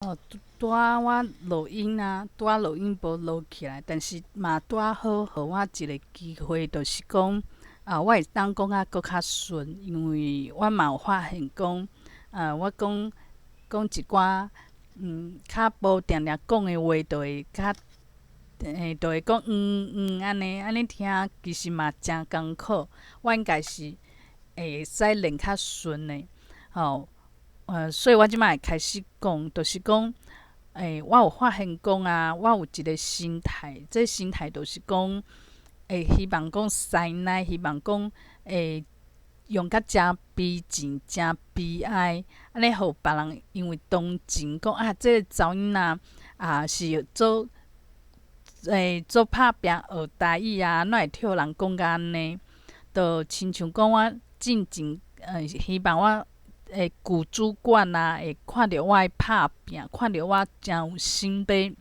哦，拄仔我录音啊，拄仔录音无录起来，但是嘛拄仔好，互我一个机会，就是讲我会当讲啊搁较顺，因为我嘛有发现讲，我讲一寡较无定定讲的话，就会较就会讲安尼听，其实嘛真艰苦。我应该是会使练较顺的，吼、所以我即摆会开始讲，就是讲，我有发现讲我有一个心态，这心态就是讲，希望讲师奶，希望讲，用甲真悲情、真悲哀，安尼互别人因为同情，讲这个查某囡仔是做拍拼学台语哪会替人讲甲安尼？就亲像讲我进前，希望我旧主管会看着我的拍拼，看着我真有心要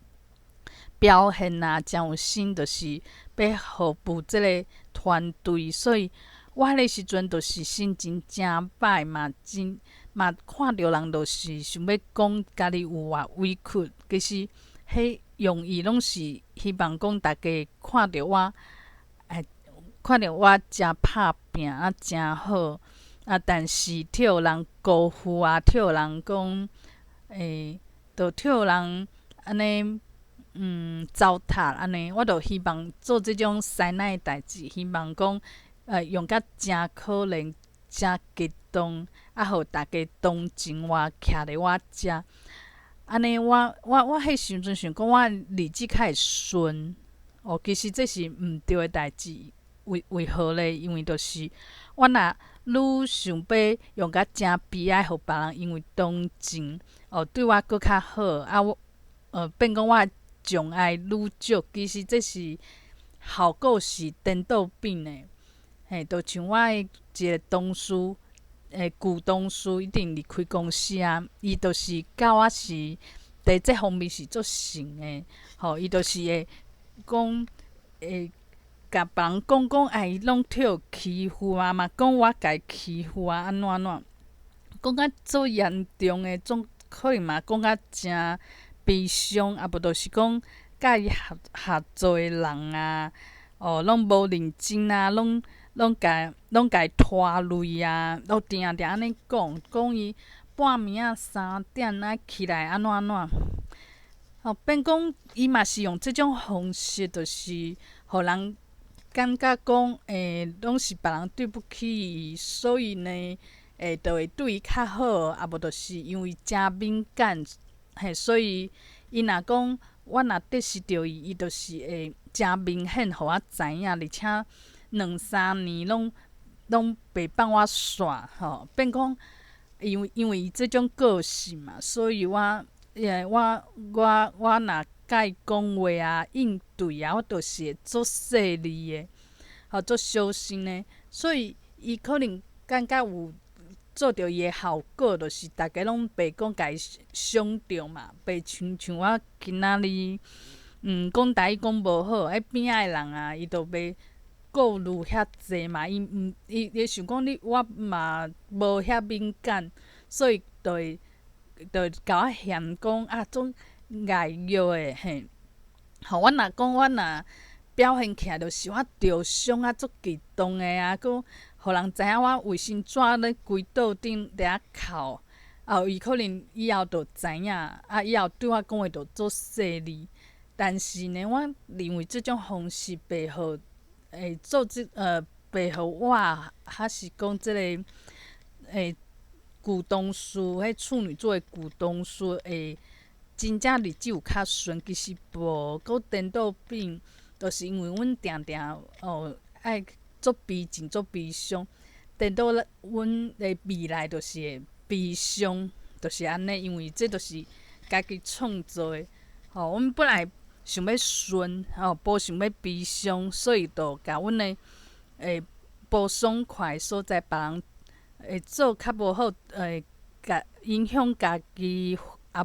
表现真有心，就是要服务即个团队，所以我迄个时阵就是心情真歹嘛看着人就是想要讲家己有偌委屈，其实迄用意拢是希望讲大家看着我，看着我真拍拼真好。但是替互人辜负替互人讲，就替互人安尼，糟蹋安尼，我就希望做即种师奶的代志，希望讲，用甲真可怜、真激动，互大家同情我，徛伫我遮。安尼我迄时阵想讲，我日子较会顺。其实这是毋对的代志。为何咧？因为就是我若愈想要用甲真悲哀，互别人因为同情，对我搁较好变讲我障碍愈少，其实这是效果是颠倒变的。就像我的一个同事，旧同事一定离开公司伊就是甲我是伫这方面是足像的。伊就是会讲甲别人讲伊拢替我欺负嘛讲我甲伊欺负安怎安怎，讲甲足严重的，总可能嘛讲甲真悲伤，无就是讲甲伊合作的人拢无认真拢甲伊拖累都定定安尼讲伊半暝3点起来安怎安怎。变讲伊嘛是用即种方式，就是互人感觉讲，拢是别人对不起伊，所以呢，就会对伊较好，无就是因为真敏感，所以伊若讲我若得失着伊，伊就是会真明显，互我知影，而且2、3年拢袂放我煞，变讲因为伊即种个性嘛，所以我若甲伊讲话应对我就是会足细腻的，足小心的，所以伊可能感觉有做着伊的效果，就是大家拢袂讲甲伊伤着嘛，袂像我今仔日，讲台语讲无好，边仔的人伊就袂顾虑遐济嘛，伊想讲我嘛无遐敏感，所以就甲我嫌讲总碍虐的我若讲我若表现起来，就是我着伤足激动的搁互人知影我卫生纸咧规桌顶伫哭，伊可能以后就知影以后对我讲话就足细腻。但是呢，我认为即种方式袂互袂互我还是讲即个旧同事，迄处女座的旧同事真正日子有较顺，其实无，搁颠倒变，就是因为阮定定爱足悲情、足悲伤，颠倒阮的未来就是会悲伤，就是安尼，因为这就是家己创造的。阮本来想要顺，无想要悲伤，所以就甲阮的无爽快的所在，别人会做较无好，影响家己，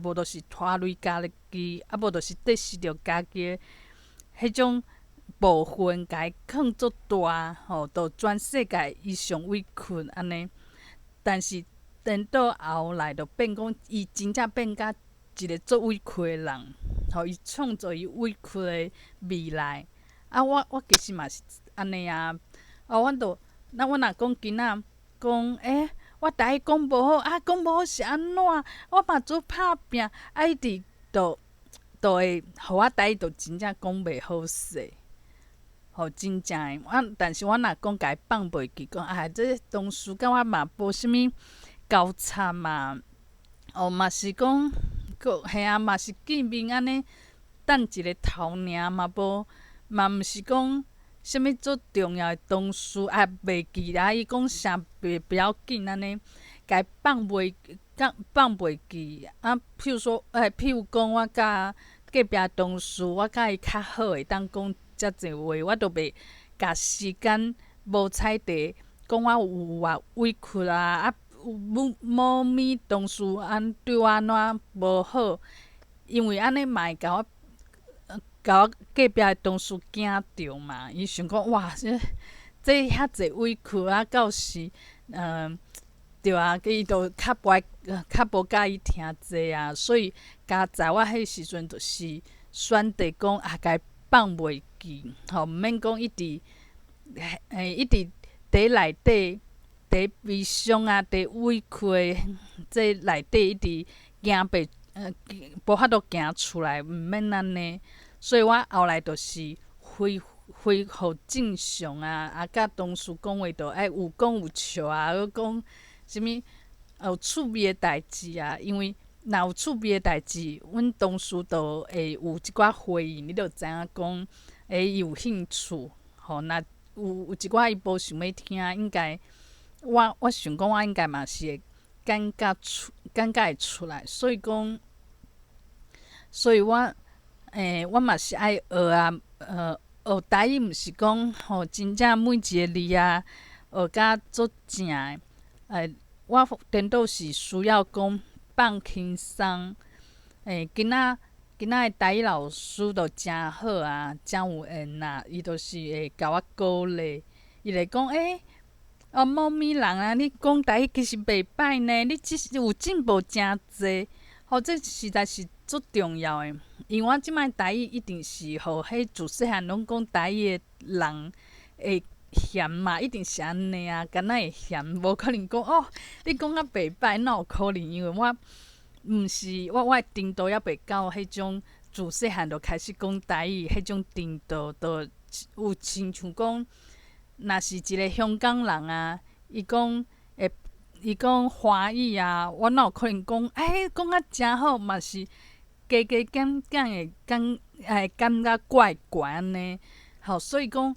无就是拖累家己，无就是得失着家己的迄种部分，甲伊囥足大，就全世界伊上委屈安尼。但是颠倒后来就变讲，伊真正变甲一个做委屈的人，互伊创造伊委屈的未来。我其实嘛是安尼啊，阮若讲囡仔讲，我台语讲无好，讲无好是安怎？我嘛做拍拼，伊直都会互我台语就真正讲袂好势。真正诶，但是我若讲家放袂记，讲这同事甲我嘛无啥物交叉嘛。嘛是讲，嘛是见面安尼，等一个头尔嘛毋是讲啥物足重要诶同事，袂记啦。伊讲啥不要紧安尼，家放袂记。譬如讲，我甲隔壁同事，我甲伊较好，会当讲遮济话，我都袂甲时间无彩地讲我有委屈啊，某咪同事对我安怎无好，因为安尼嘛会甲我隔壁的同事惊着嘛。伊想讲哇，这遐济委屈到时对啊，伊就较无介意听这啊，所以加在我迄时阵，就是选择讲家放袂记，毋免讲一直伫内底，伫悲伤啊，伫委屈的这内底一直行无法度行出来，毋免安尼。所以我后来就是恢复正常啊，甲同事讲话就爱有讲有笑啊，讲啥物有趣味的代志啊。因为若有趣味的代志，阮同事就会有一寡回应，你就知影讲，伊有兴趣。若有一寡伊无想要听，应该我想讲，我应该嘛是会感觉会出来。所以我嘛是爱学啊，学台语，毋是讲真正每一个字啊学甲足正的。我颠倒是需要讲放轻松。今仔的台语老师就真好啊，真有缘啊。伊就是会甲我鼓励，伊会讲某咪人啊，你讲台语其实袂歹呢，你只是有进步真济。这实在是足重要的。因为我即摆台语一定是互迄自细汉拢讲台语的人会嫌嘛，一定是安尼啊，敢若会嫌，无可能讲你讲啊袂歹，哪有可能？因为我毋是我的程度还袂到迄种自细汉就开始讲台语迄种程度，就有亲像讲，若是一个香港人啊，伊讲华语啊，我哪有可能讲讲啊真好，嘛是加减会感觉怪怪安尼。所以讲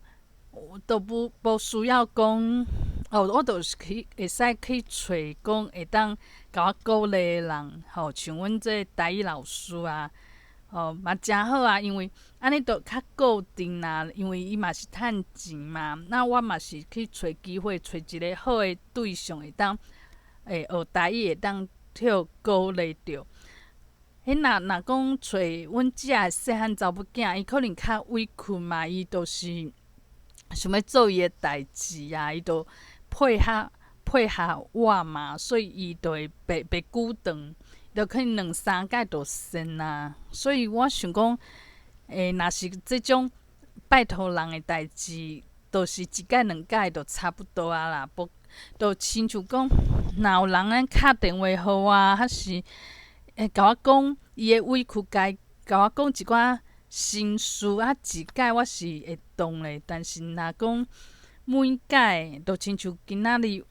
都无需要讲我就是会使去找讲会当甲我鼓励的人。像阮这台语老师啊，嘛真好啊，因为安尼就较固定啦。因为伊嘛是趁钱嘛，那我嘛是去找机会，找一个好的对象，会当学台语，会当替鼓励着。若讲找阮遮的细汉查某囝，伊可能较委屈嘛，伊就是想要做伊的代志啊，伊就配合我嘛，所以伊就会被久长，就可能两三届就sen啊。所以我想讲，若是即种拜托人的代志，就是一届两届就差不多啊啦。就亲像讲，若有人敲电话互我，还是甲我讲伊的委屈，甲我讲一寡心事一届我是会懂的。但是若讲每届，就亲像今仔日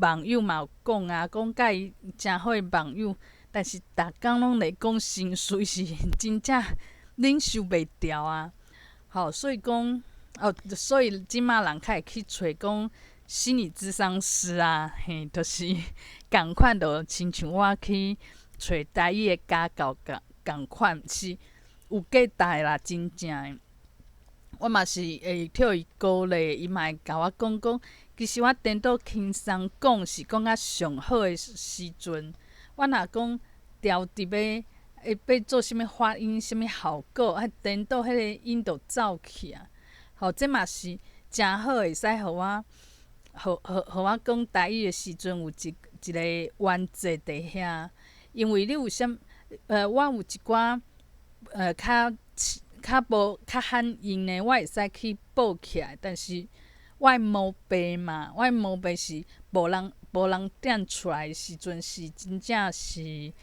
网友嘛有讲啊，讲甲伊诚好的网友，但是逐工拢咧讲心事，是真正忍受袂牢啊。所以讲所以即马人较会去找讲心理咨商师啊，就是共款，就亲像我去找台语的家教共款，是有价值啦，真正的。我嘛是会替伊鼓励，伊嘛会甲我讲，其实我颠倒轻松讲，是讲啊上好的时阵。我若讲调直要做啥物发音、啥物效果，颠倒迄个音就走去啊。这嘛是真好，会使互我讲台语的时阵有一个原则伫遐。因为你有我有一寡较罕用的，我会使去报起来，但是我的毛病嘛，我的毛病是无人点出来的时阵，是真正是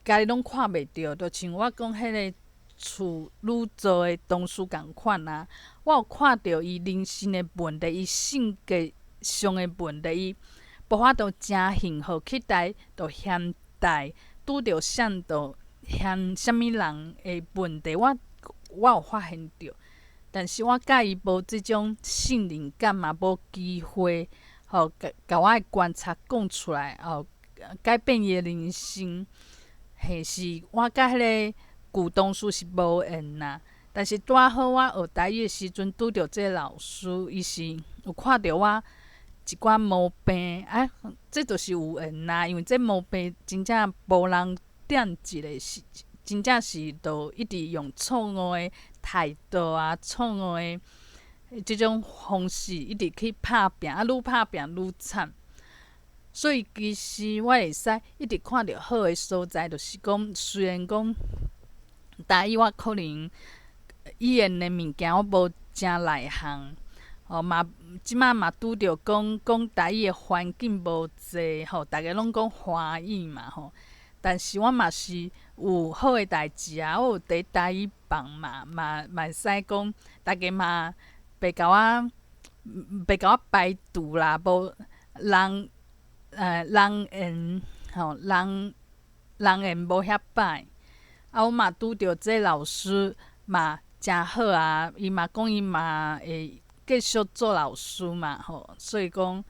家己拢看袂着，就像我讲迄个厝愈做的同事共款啊。我有看到伊人生的问题，伊性格上的问题，伊无法度诚幸福去台，就嫌台，拄着啥就嫌啥物人的问题，我有发现着。但是我甲伊无即种信任感嘛，无机会，甲我的观察讲出来，改变伊的人生。嘿，是我甲迄个旧同事是无缘啦。但是拄仔好，我学台语的时阵，拄着即个老师，伊是有看着我一寡毛病，这就是有缘啦。因为这毛病真正无人点一个是，真正是就一直用错误的态度啊，错误的即种方式，一直去拍拼，愈拍拼愈惨。所以其实我会使一直看到好的所在，就是讲，虽然讲台语我可能语言的物件我无诚内行，即摆嘛拄着讲台语的环境无济，大家拢讲华语嘛但是我嘛是有好的代志啊，我有伫台语房嘛会使讲，大家嘛袂甲我排除啦，无人人缘人缘无遐歹。我嘛拄着即个老师嘛诚好啊，伊嘛讲伊嘛会继续做老师嘛所以讲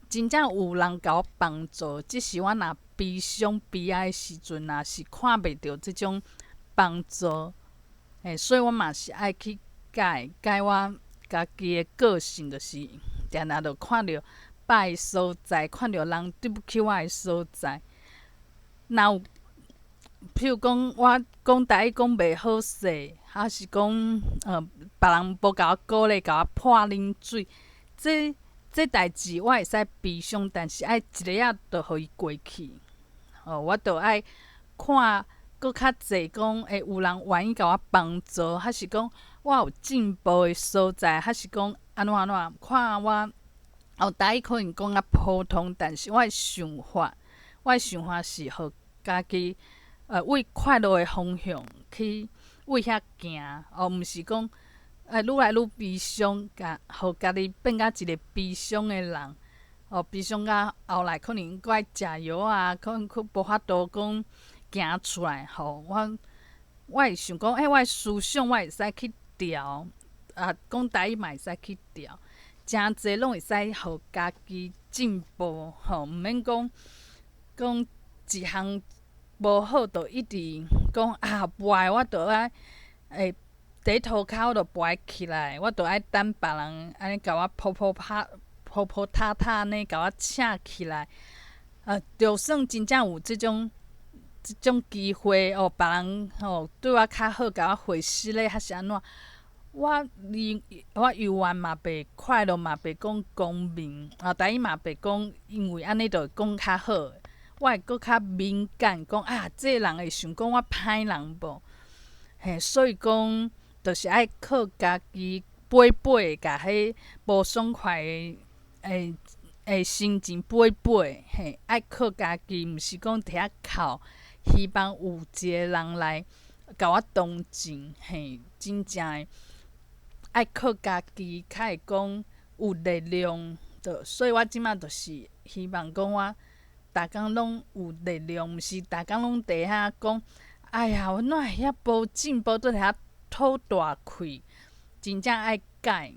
真正有人甲我帮助，只是我若悲伤悲哀的时阵是看袂到即种帮助，所以我嘛是爱去改我家己的个性，就是定定着看着歹的所在，看着人对不起我的所在。若有譬如讲，我讲台语讲袂好势，还是讲别人无甲我鼓励，甲我泼冷水，这代志我会使悲伤，但是爱一日仔就互伊过去。我就爱看搁较济讲，有人愿意甲我帮助，还是讲我有进步的所在，还是讲安怎，看我台语可能讲普通，但是我的想法是互家己为快乐的方向去为遐行，毋是讲愈来愈悲伤，互家己变甲一个悲伤的人。悲伤到后来可能搁爱食药啊，可能佫无法度讲行出来。我会想讲，我的思想我会使去调，讲台语嘛会使去调，诚济拢会使互家己进步。毋免讲一项无好，就一直讲坏，我就爱第涂骹我就歪起来，我就爱等别人安尼甲我扑塌安尼甲我请起来。就算真正有即种机会别人对我较好，甲我回施礼还是安怎，我永远嘛袂快乐，嘛袂讲公平，台语嘛袂讲，因为安尼就讲较好。我会搁较敏感，讲这个人会想讲我歹人无？所以讲，就是爱靠家己飞，甲迄无爽快的心情飞，爱靠家己，毋是讲伫遐哭，希望有一个人来甲我同情，真正的爱靠家己，较会讲有力量。所以我即摆就是希望讲我逐工拢有力量，毋是逐工拢伫遐讲，哎呀，我哪会遐无进步，都伫遐吐大气，真正爱改。